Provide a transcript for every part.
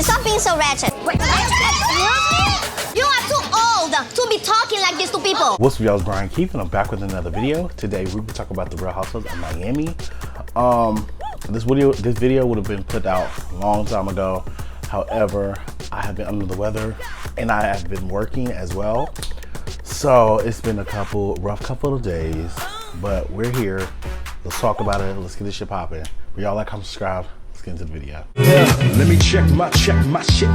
you stop being so ratchet. You are too old to be talking like this to people. What's up, y'all? It's Brian Keith, and I'm back with another video. Today we're gonna talk about the Real Housewives of Miami. This video would have been put out a long time ago. However, I have been under the weather and I have been working as well. So it's been a rough couple of days, but we're here. Let's talk about it. Let's get this shit popping. Y'all like, comment, subscribe. Let's get into the video. Yeah, let me check my shit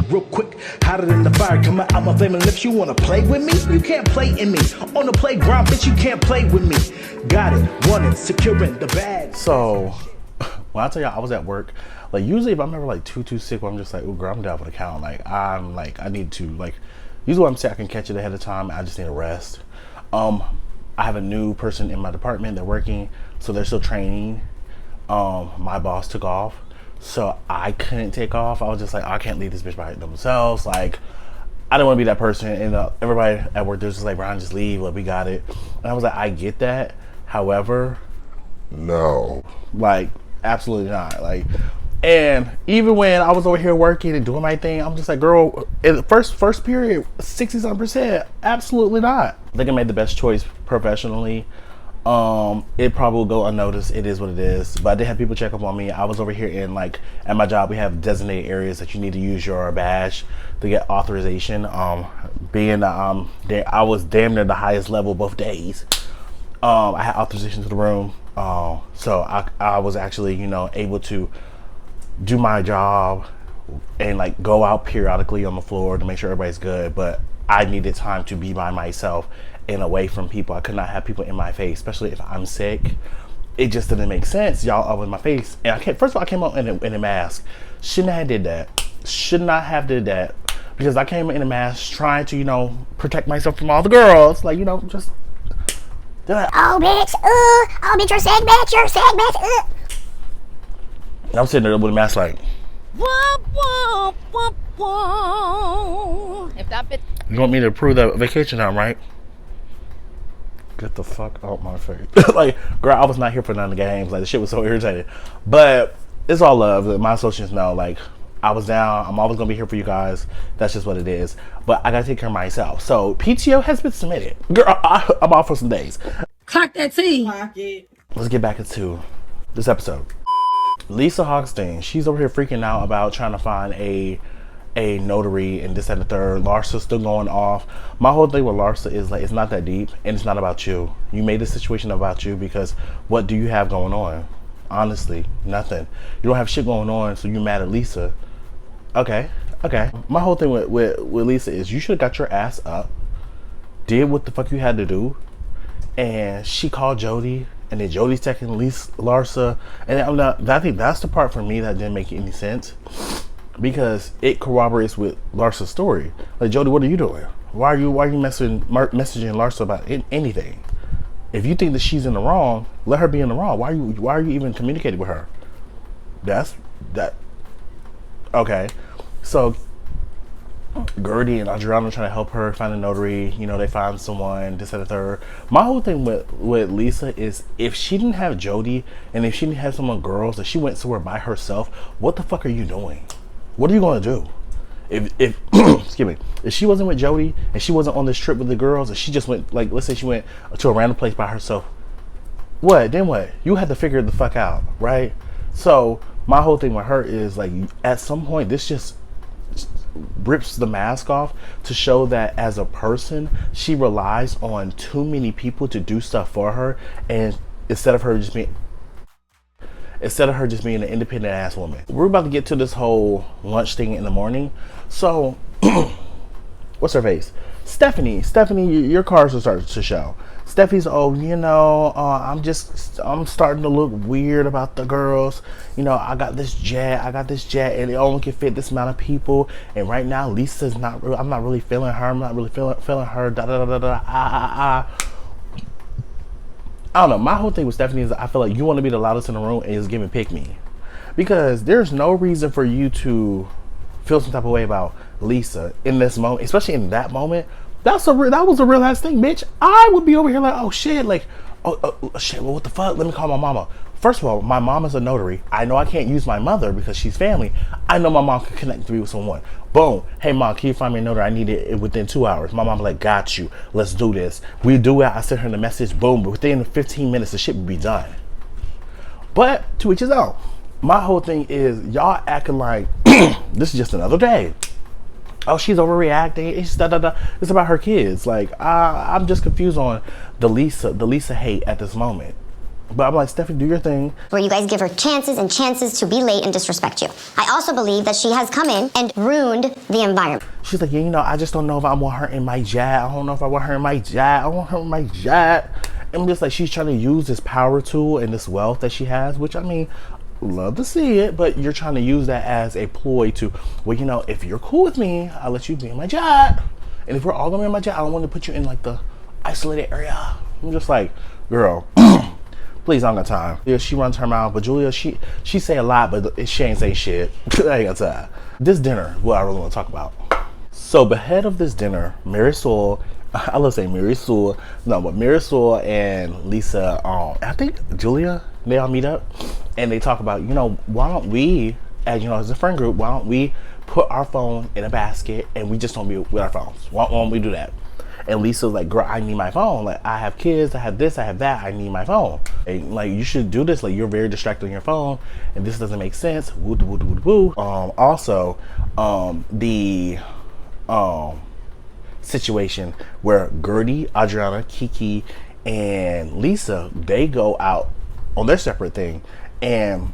real quick. Hotter than the fire coming out my flame. And if you wanna play with me, you can't play in me. On the playground, bitch, you can't play with me. Got it, want it, securing the bag. So when I tell y'all I was at work, like usually if I'm ever like too sick, I'm just like, oh girl, I'm down for the count. I need to usually when I'm sick I can catch it ahead of time. I just need a rest. I have a new person in my department. They're working, so they're still training. My boss took off, so I couldn't take off. I was just like, I can't leave this bitch by themselves. Like, I didn't want to be that person. And everybody at work, they're just like, Brian, just leave. Like, we got it. And I was like, I get that. However, no, like, absolutely not. Like, and even when I was over here working and doing my thing, I'm just like, girl, in the first period, 60-something%, absolutely not. I think I made the best choice professionally. It probably will go unnoticed. It is what it is. But I did have people check up on me. I was over here in at my job, we have designated areas that you need to use your badge to get authorization. Being I was damn near the highest level both days. I had authorization to the room. So I was actually, able to do my job and go out periodically on the floor to make sure everybody's good. But I needed time to be by myself and away from people. I could not have people in my face, especially if I'm sick. It just didn't make sense, y'all, up in my face. And first of all, I came out in a mask. Shouldn't have did that. Should not have did that, because I came in a mask trying to, protect myself from all the girls. Just like, Oh bitch, you're sick, bitch. And I'm sitting there with a mask like, If that bitch. you want me to approve that vacation time, right? Get the fuck out my face. Girl, I was not here for none of the games. The shit was so irritating. But it's all love. My associates know, I was down. I'm always gonna be here for you guys. That's just what it is. But I gotta take care of myself. So PTO has been submitted. Girl, I'm off for some days. Clock that T. Let's get back into this episode. Lisa Hochstein, she's over here freaking out about trying to find a notary and this and the third. Larsa's still going off. My whole thing with Larsa is it's not that deep, and it's not about you. You made this situation about you because what do you have going on? Honestly, nothing. You don't have shit going on, so you mad at Lisa. Okay. My whole thing with Lisa is you should have got your ass up, did what the fuck you had to do, and she called Jody, and then Jody's texting Larsa, and I think that's the part for me that didn't make any sense, because it corroborates with Larsa's story. Jody, what are you doing? Why are you messaging Larsa about anything? If you think that she's in the wrong, let her be in the wrong. Why are you even communicating with her? Okay. So Gertie and Adriana trying to help her find a notary. They find someone, this and the third. My whole thing with Lisa is, if she didn't have Jody and if she didn't have someone girls that she went somewhere by herself, what the fuck are you doing? What are you gonna do? If excuse me, if she wasn't with Jody and she wasn't on this trip with the girls, and she just went, let's say she went to a random place by herself, then what? You had to figure the fuck out, right? So my whole thing with her is at some point this just rips the mask off to show that as a person she relies on too many people to do stuff for her, and instead of her just being an independent ass woman. We're about to get to this whole lunch thing in the morning. So what's her face? Stephanie, your cards will start to show. Stephanie's, I'm starting to look weird about the girls. I got this jet, and it only can fit this amount of people. And right now, I'm not really feeling her. I'm not really feeling her. I don't know. My whole thing with Stephanie is I feel like you want to be the loudest in the room and just give me pick me, because there's no reason for you to feel some type of way about Lisa in this moment, especially in that moment. That was a real ass thing, bitch. I would be over here oh shit, oh shit, well, what the fuck? Let me call my mama. First of all, my mom is a notary. I know I can't use my mother because she's family. I know my mom can connect me with someone. Boom. Hey, mom, can you find me a notary? I need it within 2 hours. My mom's like, got you. Let's do this. We do it. I send her the message. Boom. But within 15 minutes, the shit will be done. But to each his own. My whole thing is y'all acting like this is just another day. Oh, she's overreacting. It's da da da. It's about her kids. Like I'm just confused on the Lisa hate at this moment. But I'm like, Stephanie, do your thing. Where you guys give her chances and chances to be late and disrespect you. I also believe that she has come in and ruined the environment. She's like, yeah, you know, I just don't know if I want her in my jet. I don't know if I want her in my jet. I want her in my jet. And I'm just like, she's trying to use this power tool and this wealth that she has, which I mean, love to see it, but you're trying to use that as a ploy to, well, you know, if you're cool with me, I'll let you be in my jet. And if we're all gonna be in my jet, I don't want to put you in like the isolated area. I'm just like, girl, please, I don't got time. Yeah, she runs her mouth, but Julia, she say a lot, but she ain't say shit. I ain't got time. This dinner, what I really want to talk about. So, ahead of this dinner, Marisol, I love saying Marisol, no, but Marisol and Lisa, I think Julia, they all meet up and they talk about, you know, why don't we, as you know, as a friend group, why don't we put our phone in a basket and we just don't be with our phones? Why don't we do that? And Lisa's like, girl, I need my phone. Like, I have kids, I have this, I have that, I need my phone. And like, you should do this. Like, you're very distracted on your phone and this doesn't make sense. Woo, woo, woo, woo. Also, the situation where Gertie, Adriana, Kiki, and Lisa, they go out on their separate thing and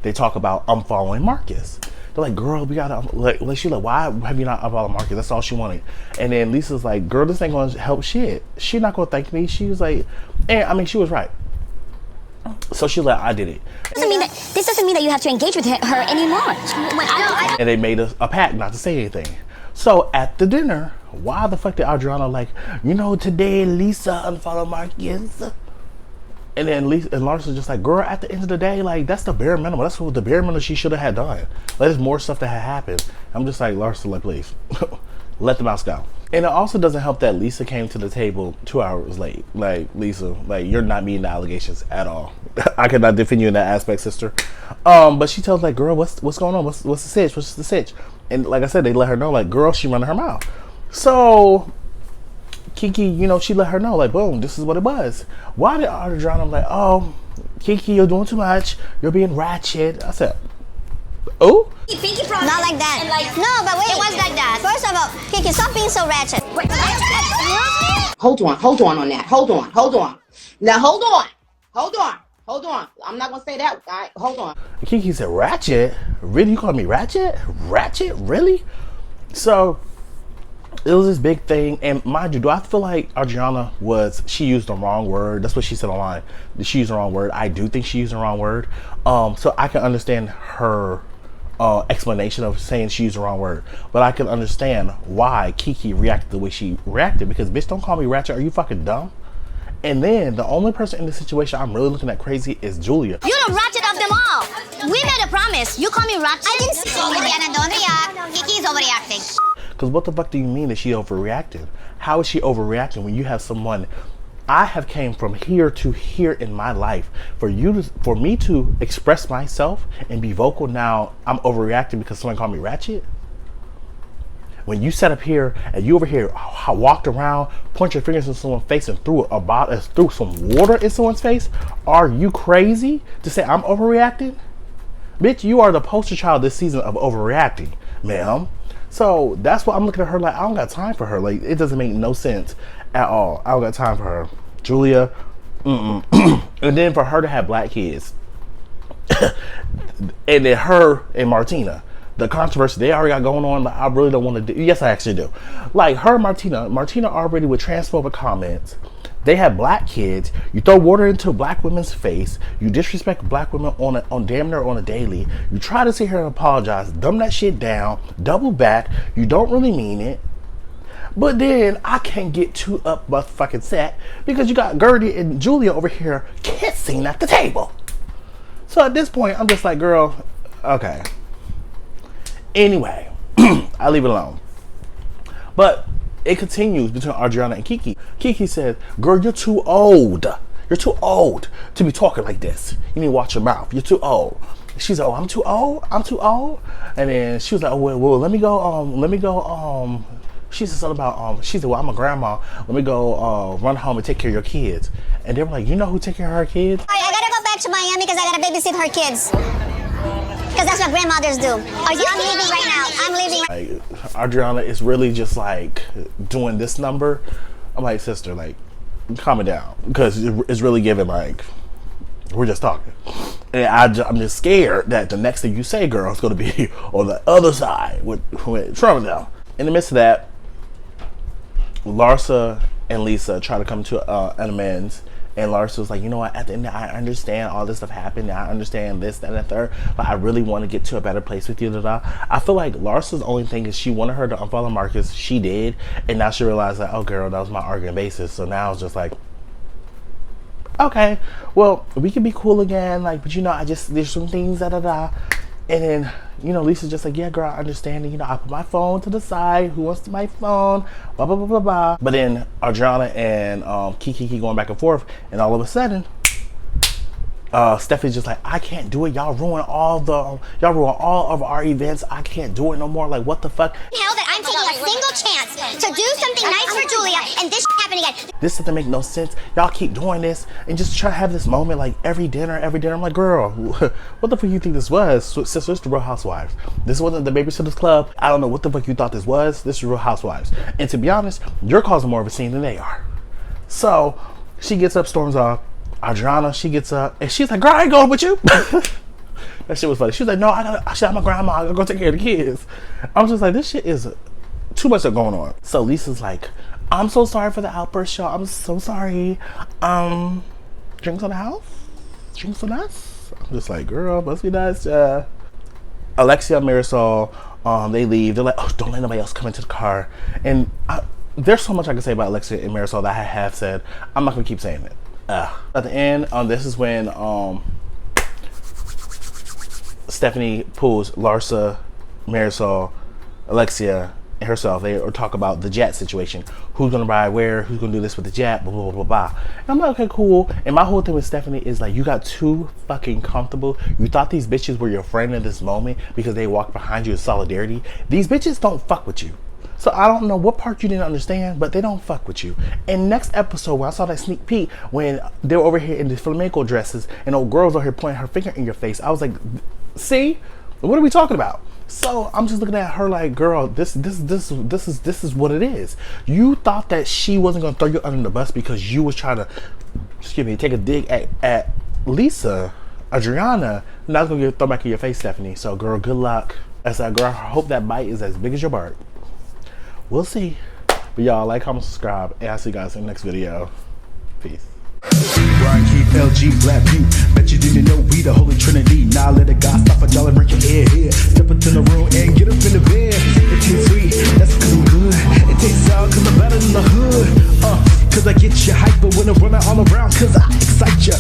they talk about unfollowing Marcus. They're like, girl, we gotta, like she's like, why have you not unfollowed Marcus? That's all she wanted. And then Lisa's like, girl, this ain't gonna help shit. She's not gonna thank me. She was like, and I mean, she was right. So she's like, I did it. This doesn't mean that you have to engage with her anymore. And they made a pact not to say anything. So at the dinner, why the fuck did Adriana like, you know, today Lisa unfollowed Marcus? And then Lisa and Larson's just like, girl, at the end of the day, like, that's the bare minimum. That's what the bare minimum she should have had done. Like, there's more stuff that had happened. I'm just like, Larson, like, please, let the mouse go. And it also doesn't help that Lisa came to the table 2 hours late. Like, Lisa, like, you're not meeting the allegations at all. I cannot defend you in that aspect, sister. But she tells, like, girl, what's going on? What's the sitch? What's the sitch? And like I said, they let her know, like, girl, she running her mouth. So Kiki, you know, she let her know, like, boom, this is what it was. Why did Adriana like, oh, Kiki, you're doing too much. You're being ratchet. I said, oh? Not like that. No, but wait. It was like that. First of all, Kiki, stop being so ratchet. Hold on on that. Hold on. Now, hold on. I'm not gonna say that. All right, hold on. Kiki said, ratchet? Really? You call me ratchet? Ratchet? Really? So it was this big thing, and mind you, do I feel like Adriana she used the wrong word? That's what she said online. She used the wrong word. I do think she used the wrong word. So I can understand her explanation of saying she used the wrong word, but I can understand why Kiki reacted the way she reacted, because bitch, don't call me ratchet. Are you fucking dumb? And then the only person in this situation I'm really looking at crazy is Julia. You're the ratchet of them all. We made a promise. You call me ratchet? I didn't say Adriana, don't react. Kiki's overreacting. Because what the fuck do you mean that she overreacted? How is she overreacting when you have someone? I have came from here to here in my life. For me to express myself and be vocal, now I'm overreacting because someone called me ratchet? When you sat up here and you over here walked around, point your fingers in someone's face and threw some water in someone's face, are you crazy to say I'm overreacting? Bitch, you are the poster child this season of overreacting, ma'am. So that's why I'm looking at her like, I don't got time for her. Like, it doesn't make no sense at all. I don't got time for her. Julia, and then for her to have black kids, and then her and Martina, the controversy they already got going on, like, I really don't want to do. Yes, I actually do. Like her, Martina already with transphobic comments. They have black kids. You throw water into black women's face. You disrespect black women on damn near on a daily. You try to sit here and apologize, dumb that shit down, double back. You don't really mean it. But then I can't get too up my fucking set because you got Gertie and Julia over here kissing at the table. So at this point, I'm just like, girl, okay. Anyway, I leave it alone. But it continues between Adriana and Kiki. Kiki says, girl, you're too old. You're too old to be talking like this. You need to watch your mouth. You're too old. She's like, oh, I'm too old? I'm too old? And then she was like, oh, well, let me go, she said something about, she said, well, I'm a grandma. Let me go run home and take care of your kids. And they were like, you know who take care of her kids? All right, I gotta go back to Miami because I gotta babysit her kids. Because that's what grandmothers do. Are you? I'm leaving right now. I'm leaving. Like, Adriana is really just like doing this number. I'm like, sister, like, calm it down. Because it's really giving like, we're just talking. And I'm just scared that the next thing you say, girl, is going to be on the other side with Trump now. In the midst of that, Larsa and Lisa try to come to an amends. And Larsa was like, you know what, at the end, I understand all this stuff happened. I understand this, that, and the third. But I really want to get to a better place with you. I feel like Larsa's only thing is she wanted her to unfollow Marcus. She did. And now she realized that, oh, girl, that was my arguing basis. So now it's just like, okay, well, we can be cool again, like, but you know, there's some things, and then, you know, Lisa's just like, yeah, girl, I understand, and, you know, I put my phone to the side, who wants my phone, blah, blah, blah, blah, blah. But then Adriana and Kiki keep going back and forth, and all of a sudden, Stephanie's just like, I can't do it, y'all ruin all of our events, I can't do it no more, like, what the fuck? Now that I'm taking a single chance to do something nice for Julia, and this happened again. This doesn't make no sense. Y'all keep doing this and just try to have this moment like every dinner. I'm like, girl, what the fuck you think this was? Sister, it's the Real Housewives. This wasn't the Babysitters Club. I don't know what the fuck you thought this was. This is Real Housewives. And to be honest, you're causing more of a scene than they are. So she gets up, storms off. Adriana, she gets up and she's like, girl, I ain't going with you. That shit was funny. She was like, no, I'm a grandma. I gotta go take care of the kids. I was just like, this shit is too much going on. So Lisa's like, I'm so sorry for the outburst, y'all. I'm so sorry. Drinks on the house? Drinks on us? I'm just like, girl, must be nice. Alexia and Marisol, they leave. They're like, oh, don't let nobody else come into the car. And there's so much I can say about Alexia and Marisol that I have said. I'm not gonna keep saying it. At the end, this is when Stephanie pulls Larsa, Marisol, Alexia, and herself. They talk about the jet situation. Who's gonna ride where? Who's gonna do this with the jet? Blah, blah, blah, blah. And I'm like, okay, cool. And my whole thing with Stephanie is like, you got too fucking comfortable. You thought these bitches were your friend in this moment because they walked behind you in solidarity. These bitches don't fuck with you. So I don't know what part you didn't understand, but they don't fuck with you. And next episode, when I saw that sneak peek, when they were over here in the flamenco dresses and old girls over here pointing her finger in your face, I was like, see, what are we talking about? So I'm just looking at her like, girl, this is what it is. You thought that she wasn't gonna throw you under the bus because you was trying to, take a dig at Lisa, Adriana. Now it's gonna get thrown back in your face, Stephanie. So girl, good luck. I said, girl, I hope that bite is as big as your bark. We'll see. But y'all, like, comment, subscribe, and I'll see you guys in the next video. Peace. Brian Keith, LG, Black View. Bet you didn't know we the Holy Trinity. Now let a guy stop a y'all and break your head here. Step into the room and get up in the bed. It tastes sweet, that's cause I'm good. It tastes sour cause I'm better than the hood. Cause I get you hyper when I'm running all around cause I excite ya.